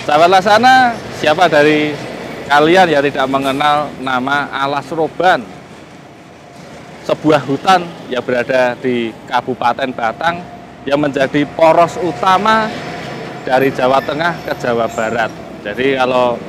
Sahabat Laksana, siapa dari kalian yang tidak mengenal nama Alas Roban? Sebuah hutan yang berada di Kabupaten Batang yang menjadi poros utama dari Jawa Tengah ke Jawa Barat. Jadi kalau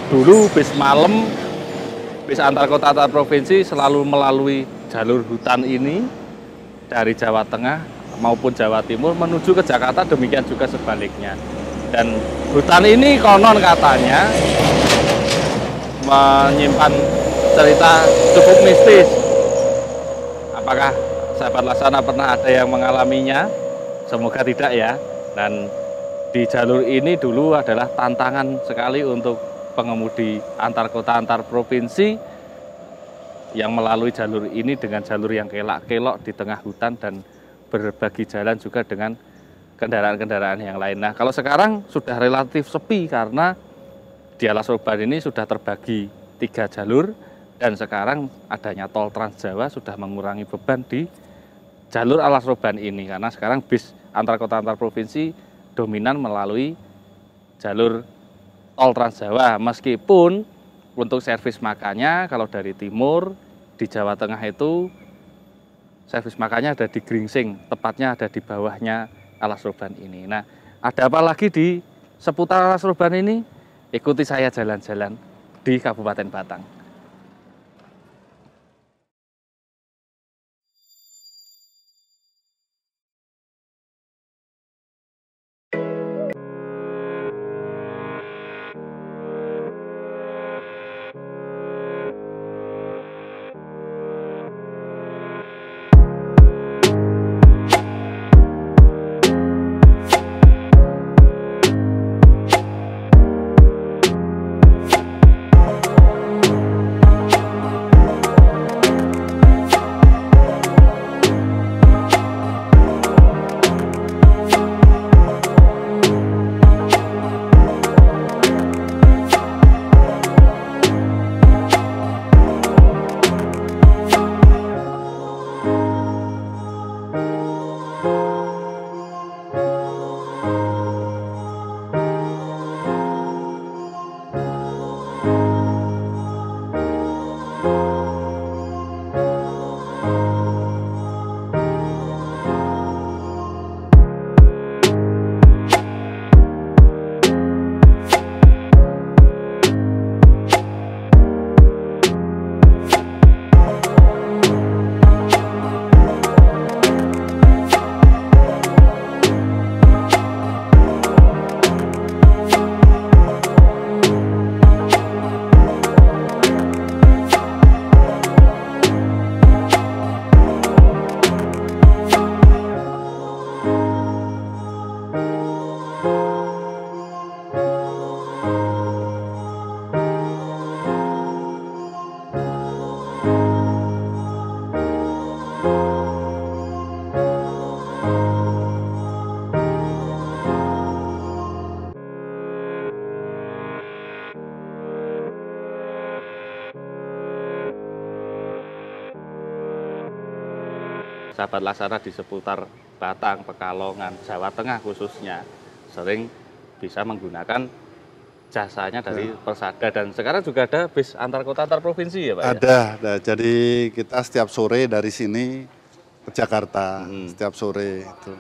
dulu bis malam, bis antar kota antar provinsi selalu melalui jalur hutan ini dari Jawa Tengah maupun Jawa Timur menuju ke Jakarta, demikian juga sebaliknya. Dan hutan ini konon katanya menyimpan cerita cukup mistis. Apakah sahabat Laksana pernah ada yang mengalaminya? Semoga tidak ya. Dan di jalur ini dulu adalah tantangan sekali untuk pengemudi antar kota antar provinsi yang melalui jalur ini dengan jalur yang kelak-kelok di tengah hutan dan berbagi jalan juga dengan kendaraan-kendaraan yang lain. Nah, kalau sekarang sudah relatif sepi karena di Alas Roban ini sudah terbagi 3 jalur dan sekarang adanya tol Trans Jawa sudah mengurangi beban di jalur Alas Roban ini karena sekarang bis antar kota antar provinsi dominan melalui jalur tol Trans Jawa. Meskipun untuk servis makannya kalau dari timur di Jawa Tengah itu servis makannya ada di Gringsing, tepatnya ada di bawahnya Alas Roban ini. Nah, ada apa lagi di seputar Alas Roban ini? Ikuti saya jalan-jalan di Kabupaten Batang. Sahabat Laksana di seputar Batang, Pekalongan, Jawa Tengah khususnya sering bisa menggunakan jasanya dari Persada dan sekarang juga ada bis antar kota antar provinsi ya Pak? Ada. Jadi kita setiap sore dari sini ke Jakarta, setiap sore itu.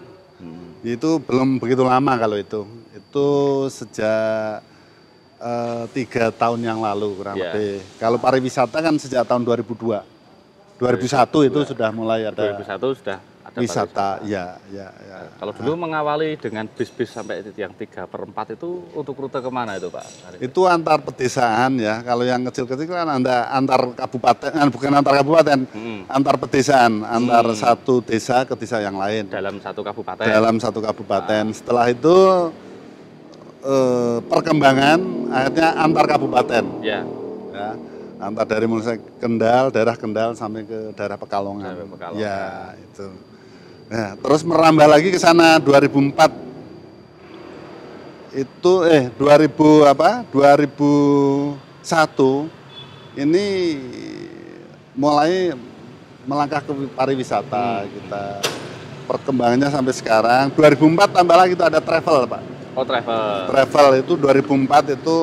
Itu belum begitu lama kalau itu. Itu sejak 3 tahun yang lalu kurang lebih. Kalau pariwisata kan sejak tahun 2002. 2001 itu sudah mulai ada 2001 sudah ada wisata, ya. Kalau dulu mengawali dengan bis-bis sampai yang 3/4 itu untuk rute kemana itu Pak? Itu antar pedesaan ya, kalau yang kecil-kecil kan antar kabupaten, bukan antar kabupaten, antar pedesaan, antar satu desa ke desa yang lain. Dalam satu kabupaten? Dalam satu kabupaten. Setelah itu perkembangan akhirnya antar kabupaten. Ya. Antar dari mulai Kendal, daerah Kendal sampai ke daerah Pekalongan. Ya, itu. Nah, terus merambah lagi ke sana 2004. Itu 2001 ini mulai melangkah ke pariwisata kita. Perkembangannya sampai sekarang 2004 tambah lagi itu ada travel, Pak. Oh, travel. Travel itu 2004 itu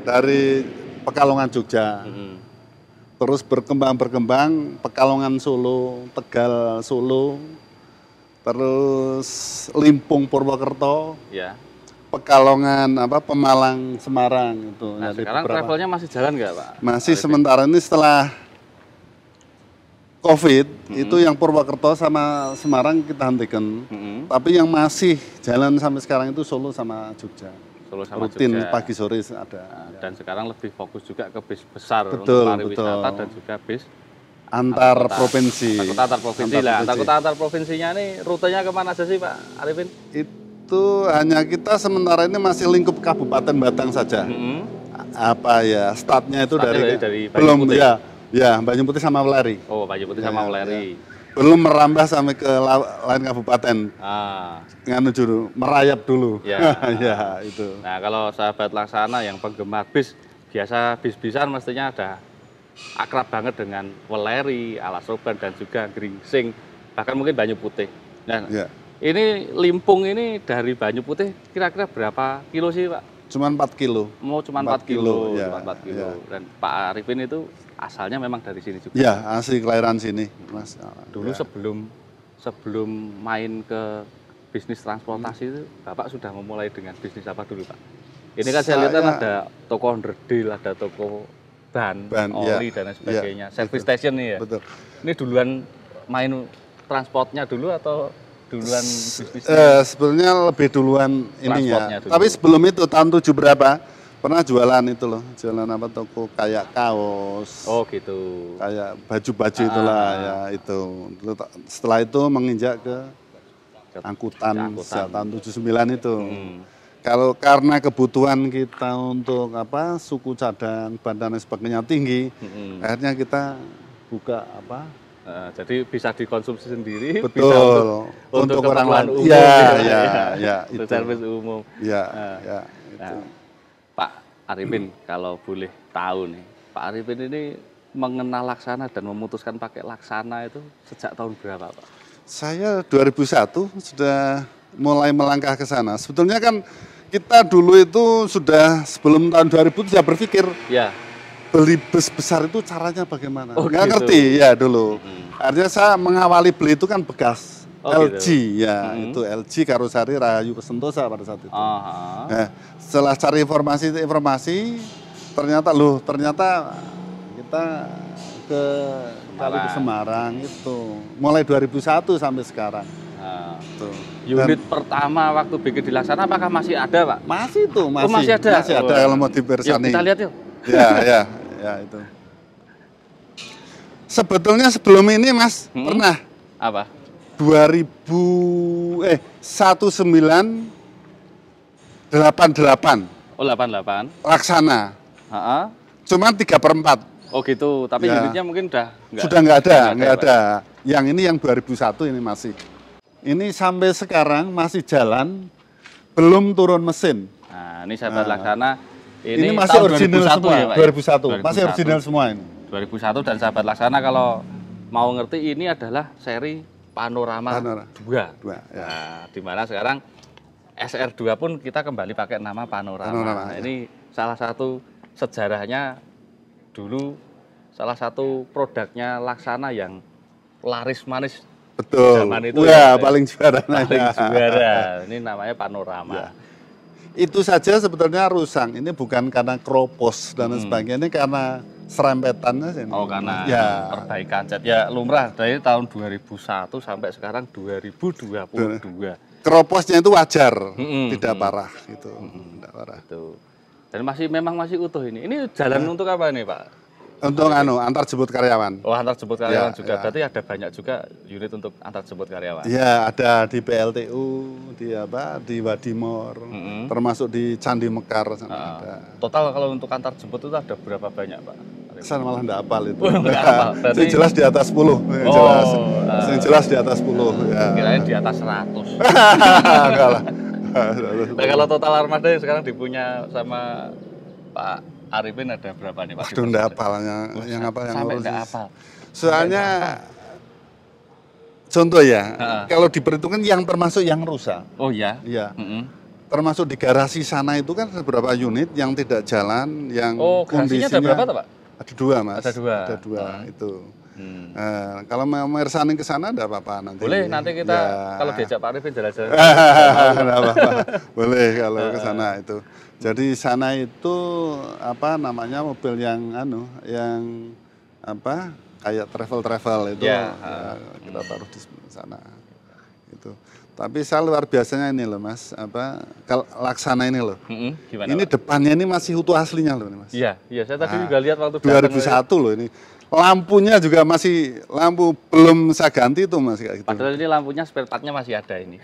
dari Pekalongan Jogja. Terus berkembang Pekalongan Solo, Tegal Solo, terus Limpung Purwokerto, Ya. Pekalongan Pemalang Semarang itu. Nah, sekarang travelnya masih jalan nggak, Pak? Masih sementara ini setelah COVID itu yang Purwokerto sama Semarang kita hentikan. Tapi yang masih jalan sampai sekarang itu Solo sama Jogja. Solo sama rutin Jogja. pagi sore ada. Dan sekarang lebih fokus juga ke bis besar Betul, untuk pariwisata dan juga bis antar provinsi. Antar provinsi lah. Antar provinsinya ini rutenya kemana aja sih, Pak Arifin? Itu hanya kita sementara ini masih lingkup Kabupaten Batang saja. Startnya itu dari belum Putih. ya Banyu Putih sama Weleri. Oh, Banyu Putih sama Weleri. Belum merambah sampai ke lain kabupaten. Nganu dulu, merayap dulu. Ya. Ya, itu. Nah, kalau sahabat Laksana yang penggemar bis, biasa bis-bisan mestinya ada akrab banget dengan Weleri, Alasoban dan juga Gringsing, bahkan mungkin Banyu Putih. Nah, ini Limpung ini dari Banyu Putih kira-kira berapa kilo sih, Pak? Cuman 4 kilo. Mau cuma 4 kilo, ya, cuma 4 kilo. Ya. Dan Pak Arifin itu asalnya memang dari sini juga. Ya, asli kelahiran sini, Mas. Dulu sebelum main ke bisnis transportasi itu, Bapak sudah memulai dengan bisnis apa dulu, Pak? Ini kan saya lihat kan ada toko onderdil, ada toko ban oli dan lain sebagainya. Service station nih ya. Betul. Ini duluan main transportnya dulu atau duluan bisnisnya? Sebenarnya lebih duluan ininya. Tapi sebelum itu tahun 7 berapa pernah jualan itu loh, jualan toko kayak kaos. Oh gitu. Kayak baju-baju itulah ya itu. Setelah itu menginjak ke angkutan sejak tahun 79 itu. Kalau karena kebutuhan kita untuk suku cadang, ban dan sebagainya tinggi, akhirnya kita buka jadi bisa dikonsumsi sendiri, betul, bisa untuk orang lain. Umum, ya, itu servis umum. Ya, nah, Pak Arifin, kalau boleh tahu nih, Pak Arifin ini mengenal Laksana dan memutuskan pakai Laksana itu sejak tahun berapa, Pak? Saya 2001 sudah mulai melangkah ke sana. Sebetulnya kan kita dulu itu sudah sebelum tahun 2000 sudah berpikir beli bus besar itu caranya bagaimana. Nggak ngerti ya dulu. Artinya saya mengawali beli itu kan bekas LG gitu. Ya, itu LG Karosari Rahayu Sentosa pada saat itu. Nah, setelah cari informasi ternyata kita ke Semarang itu mulai 2001 sampai sekarang. Unit pertama waktu bikin di Laksana apakah masih ada, Pak? Masih itu, masih ada. Masih ada kalau mau dipersani. Kita lihat yuk. Ya itu. Sebetulnya sebelum ini Mas pernah apa? 1988. Oh, 88. Laksana. Cuman 3/4. Oh gitu, tapi unitnya mungkin sudah nggak ada. Yang ini yang 2001 ini masih. Ini sampai sekarang masih jalan, belum turun mesin. Nah, ini sahabat Laksana. Ini masih original semua, ya, Pak, 2001. Masih original semua ini. 2001 dan sahabat Laksana kalau mau ngerti ini adalah seri Panorama 2. Nah, di mana sekarang SR2 pun kita kembali pakai nama Panorama. Nah, ini salah satu sejarahnya. Dulu salah satu produknya Laksana yang laris manis. Betul. Zaman itu paling juara. Paling juara. Ini namanya Panorama. Ya. Itu saja sebetulnya rusak. Ini bukan karena kropos dan sebagainya, ini karena serempetannya sih. Oh, karena perbaikan cat. Ya lumrah dari tahun 2001 sampai sekarang 2022. Keroposnya itu wajar, tidak parah gitu. Tidak parah. Dan memang masih utuh ini. Ini jalan untuk apa nih, Pak? Untuk antar jemput karyawan. Oh, antar jemput karyawan juga. Berarti ada banyak juga unit untuk antar jemput karyawan. Iya, ada di PLTU, di Wadimor, termasuk di Candi Mekar sana ada. Total kalau untuk antar jemput itu ada berapa banyak, Pak? Saya malah enggak hafal itu. Berarti... Yang jelas di atas 10. Yang jelas di atas 10. Ya. Kirain di atas 100. Enggak lah. Nah, kalau total armada yang sekarang dipunya sama Pak Arifin ada berapa nih, Pak? Waduh, enggak hafal yang sampai enggak hafal. Soalnya contoh ya, kalau diperhitungkan yang termasuk yang rusak. Oh iya. Iya. termasuk di garasi sana itu kan beberapa unit yang tidak jalan, yang garasinya kondisinya ada berapa, Pak? Ada 2, Mas. Ada 2. Ada 2 itu. Kalau mau Mersani ke sana ada apa-apa nanti. Boleh nanti kita kalau diajak Pak Arifin jalan-jalan. Ada apa-apa. Boleh kalau ke sana itu. Jadi sana itu apa namanya mobil yang yang apa kayak travel itu ya, kita taruh di sana itu. Tapi saya luar biasanya ini loh Mas, apa kalau Laksana ini loh. Gimana, ini Pak? Depannya ini masih utuh aslinya loh ini Mas. Iya, saya tadi juga lihat waktu 2001 loh ini. Lampunya juga masih lampu belum saya ganti tuh Mas kayak gitu. Padahal ini lampunya spare partnya masih ada ini.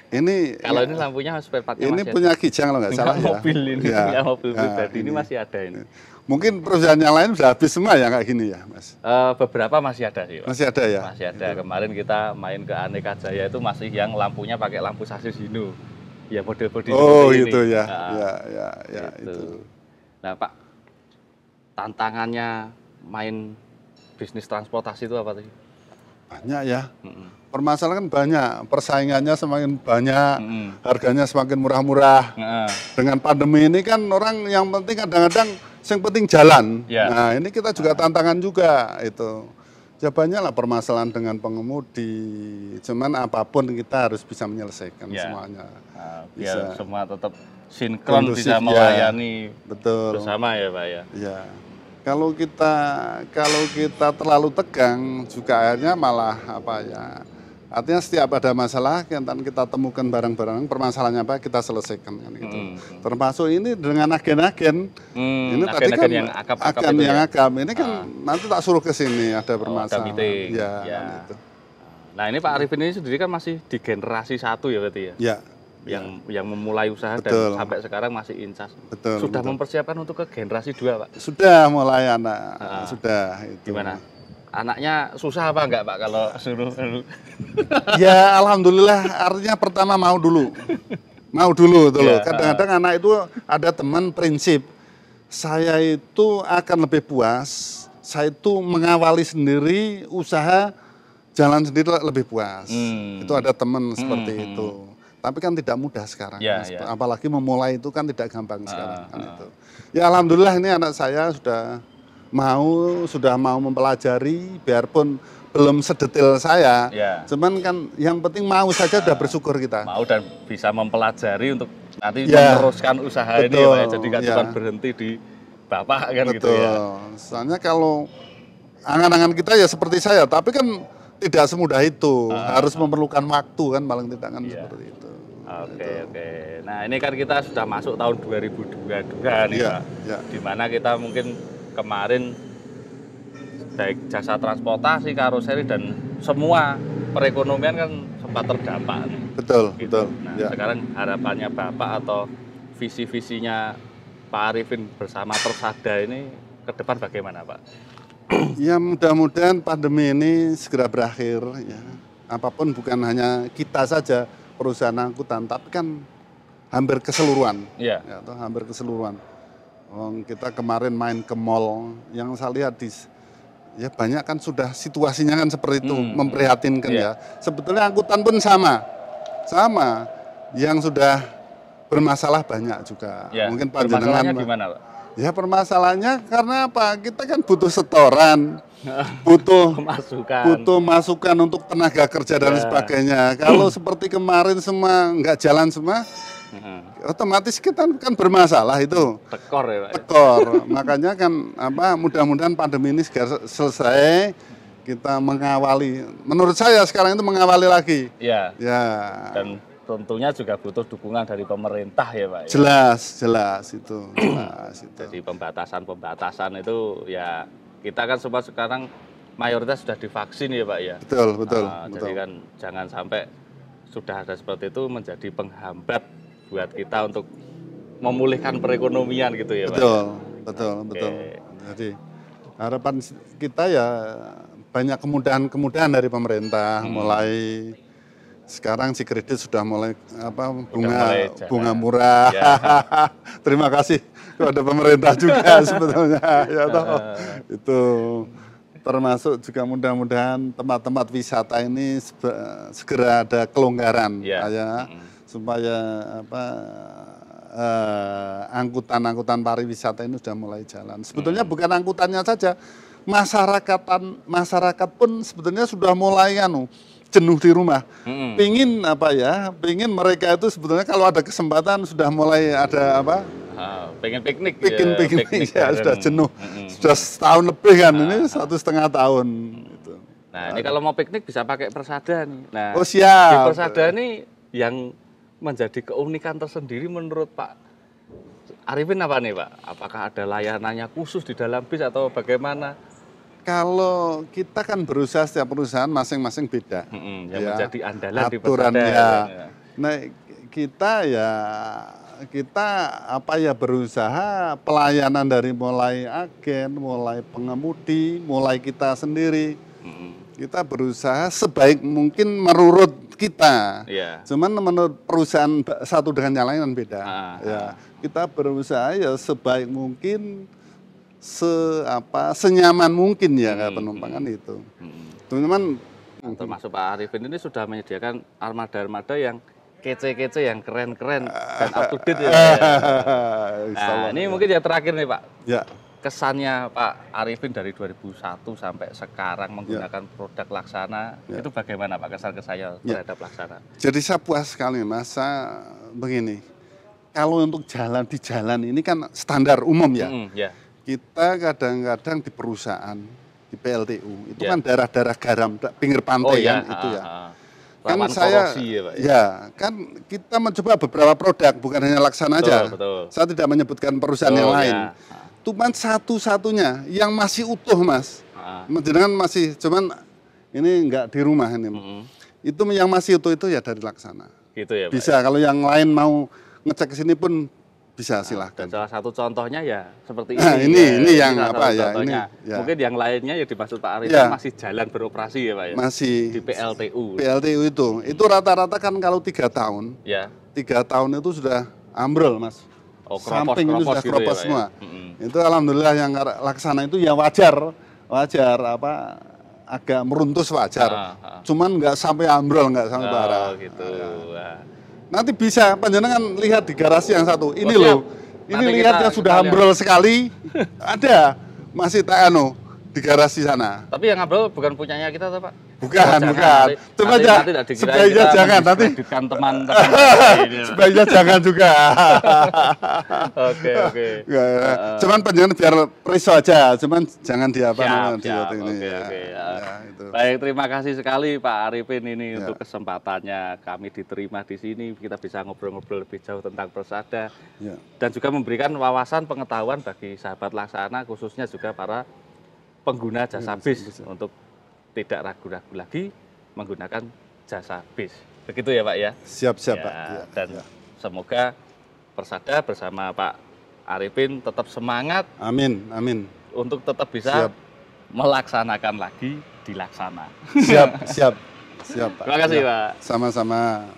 Kalau ini lampunya spare partnya ini masih punya ada. Kijang kalau nggak salah mobil ya. Ini punya mobil pribadi ini masih ada ini. Mungkin perusahaan yang lain sudah habis semua ya kayak gini ya Mas. Beberapa masih ada sih Pak. Masih ada ya. Masih ada. Itu. Kemarin kita main ke Aneka Jaya itu masih yang lampunya pakai lampu sasis Hino. Ya model-model gitu ini. Ya. Ya itu. Nah Pak, tantangannya main bisnis transportasi itu apa sih? Banyak ya. Permasalahan banyak, persaingannya semakin banyak, harganya semakin murah-murah. Dengan pandemi ini kan orang yang penting kadang-kadang yang penting jalan. Nah ini kita juga tantangan juga itu. Ya banyaklah permasalahan dengan pengemudi. Cuman apapun kita harus bisa menyelesaikan semuanya. Biar semua tetap sinkron bisa melayani bersama ya Pak ya. Iya. Kalau kita terlalu tegang juga akhirnya malah apa ya? Artinya setiap ada masalah kita temukan barang-barang permasalahannya apa kita selesaikan kan gitu. Termasuk ini dengan agen-agen. Ini tadi kan yang akap ini kan nanti tak suruh ke sini ada permasalahan. Ya. Kan itu. Nah, ini Pak Arifin ini sendiri kan masih di generasi 1 ya berarti ya? Ya. Yang memulai usaha dan sampai sekarang masih incas. Sudah mempersiapkan untuk ke generasi 2 Pak? Sudah mulai anak, sudah. Itu. Gimana? Anaknya susah apa enggak Pak kalau suruh? Ya Alhamdulillah, artinya pertama mau dulu tuh loh. Kadang-kadang anak itu ada teman prinsip, saya itu akan lebih puas, saya itu mengawali sendiri usaha jalan sendiri lebih puas. Itu ada teman seperti itu. Tapi kan tidak mudah sekarang, apalagi memulai itu kan tidak gampang sekarang. Kan itu. Ya Alhamdulillah ini anak saya sudah mau mempelajari, biarpun belum sedetail saya, cuman kan yang penting mau saja sudah bersyukur kita. Mau dan bisa mempelajari untuk nanti meneruskan usaha ini ya Pak, jadi nggak cuma berhenti di Bapak kan gitu ya. Soalnya kalau angan-angan kita ya seperti saya, tapi kan tidak semudah itu, harus memerlukan waktu kan paling tidak kan seperti itu. Oke. Nah ini kan kita sudah masuk tahun 2022 nih Pak, dimana kita mungkin kemarin baik jasa transportasi, karoseri dan semua perekonomian kan sempat terdampak. Betul. Nah, sekarang harapannya Bapak atau visi-visinya Pak Arifin bersama Persada ini ke depan bagaimana Pak? Ya mudah-mudahan pandemi ini segera berakhir ya. Apapun bukan hanya kita saja perusahaan angkutan, tapi kan hampir keseluruhan. Hampir keseluruhan. Kita kemarin main ke mall, yang saya lihat banyak kan sudah situasinya kan seperti itu, memprihatinkan ya. Sebetulnya angkutan pun sama, yang sudah bermasalah banyak juga. Mungkin permasalahannya gimana Pak? Ya permasalahannya karena apa? Kita kan butuh setoran, butuh masukan untuk tenaga kerja dan sebagainya. Kalau seperti kemarin semua nggak jalan semua, otomatis kita kan bermasalah itu. Tekor ya Pak? Tekor. Makanya kan mudah-mudahan pandemi ini segera selesai, kita mengawali. Menurut saya sekarang itu mengawali lagi. Ya. Dan tentunya juga butuh dukungan dari pemerintah ya Pak. Jelas itu. Jadi pembatasan itu ya kita kan semua sekarang mayoritas sudah divaksin ya Pak ya. Betul. Jadi kan jangan sampai sudah ada seperti itu menjadi penghambat buat kita untuk memulihkan perekonomian gitu ya Pak. Betul. Jadi harapan kita ya banyak kemudahan dari pemerintah, mulai sekarang si kredit sudah mulai bunga murah. Terima kasih kepada pemerintah juga sebetulnya itu termasuk juga mudah-mudahan tempat-tempat wisata ini segera ada kelonggaran supaya angkutan-angkutan pariwisata ini sudah mulai jalan. Sebetulnya bukan angkutannya saja, masyarakat pun sebetulnya sudah mulai jenuh di rumah. Pingin pingin mereka itu sebetulnya kalau ada kesempatan sudah mulai ada pengen piknik, piknik ya, sudah jenuh. Sudah setahun lebih kan, ini 1,5 tahun. Gitu. Nah, ini kalau mau piknik bisa pakai Persada nih. Nah, siap. Di Persada ini yang menjadi keunikan tersendiri menurut Pak Arifin apa nih Pak? Apakah ada layanannya khusus di dalam bis atau bagaimana? Kalau kita kan berusaha, setiap perusahaan masing-masing beda. Yang menjadi andalan di aturannya. Persada. Nah, kita berusaha pelayanan dari mulai agen, mulai pengemudi, mulai kita sendiri. Kita berusaha sebaik mungkin menurut kita. Cuman menurut perusahaan satu dengan yang lain kan beda. Kita berusaha ya sebaik mungkin, senyaman mungkin ya penumpangan itu. Cuman termasuk Pak Arifin ini sudah menyediakan armada-armada yang kece-kece, yang keren-keren dan up to date ya. Nah, ini mungkin yang terakhir nih Pak. Ya. Kesannya Pak Arifin dari 2001 sampai sekarang menggunakan produk Laksana, itu bagaimana Pak kesan-kesannya terhadap Laksana? Jadi saya puas sekali Mas, begini, kalau untuk di jalan ini kan standar umum ya. Kita kadang-kadang di perusahaan, di PLTU, itu kan daerah-daerah garam, pinggir pantai itu ya. Kan saya, kan kita mencoba beberapa produk, bukan hanya Laksana aja. Saya tidak menyebutkan perusahaan yang lain. Cuman satu-satunya yang masih utuh Mas, jenengan masih, cuman ini enggak di rumah ini. Itu yang masih utuh itu ya dari Laksana. Gitu ya, Pak. Bisa, kalau yang lain mau ngecek ke sini pun bisa, silahkan. Salah satu contohnya ya seperti ini. Ini yang ini. Mungkin yang lainnya ya dimaksud Pak Arifin masih jalan beroperasi ya Pak ya. Masih. Di PLTU. PLTU itu rata-rata kan kalau 3 tahun. 3 tahun itu sudah ambrol Mas. Samping itu sudah keropos semua. Itu alhamdulillah yang Laksana itu ya wajar agak meruntus wajar. Cuman nggak sampai ambrol, nggak sampai parah. Gitu. Nanti bisa panjenengan lihat di garasi yang satu. Ini loh. Ini lihat yang sudah ambrol sekali. Ada masih di garasi sana. Tapi yang ambrol bukan punyanya kita Pak? Bukan. Cuma sebaiknya jangan nanti. Teman-teman. Sebaiknya jangan juga. Oke. Cuman panjangan biar preso aja. Cuman jangan Siap. ini. Baik, terima kasih sekali Pak Arifin ini untuk kesempatannya kami diterima di sini. Kita bisa ngobrol-ngobrol lebih jauh tentang Persada dan juga memberikan wawasan pengetahuan bagi sahabat Laksana, khususnya juga para pengguna jasa bis untuk tidak ragu-ragu lagi menggunakan jasa bis. Begitu ya Pak ya? Siap Pak. Dan semoga Persada bersama Pak Arifin tetap semangat. Amin. Untuk tetap bisa melaksanakan lagi di Laksana. Siap Pak. Terima kasih Pak. Sama-sama.